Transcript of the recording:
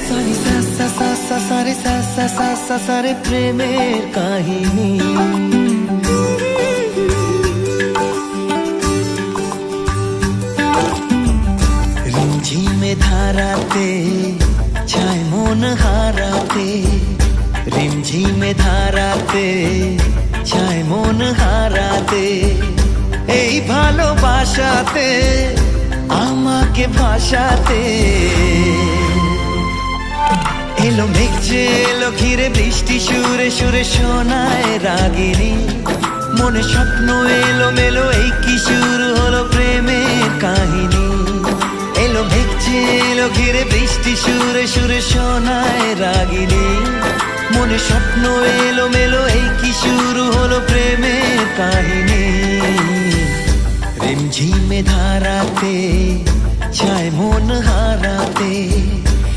সারি সা সা সা সা সারে সা সা সা সা সারে প্রেমের কাহিনী। রিমঝিমে ধারাতে চায় মন হারাতে, রিমঝিমে ধারাতে চায় মন হারাতে, এই ভালোবাসাতে আমাকে ভাসাতে। এলো মেঘ যে এলো ঘিরে বৃষ্টি সুরে সুরে শোনায় রাগিনী, মনে স্বপ্ন এলো মেলো এই কি শুরু হলো প্রেমের কাহিনী। এলো মেঘ যে এলো ঘিরে বৃষ্টি সুরে সুরে শোনায় রাগিনী, মনে স্বপ্ন এলো মেলো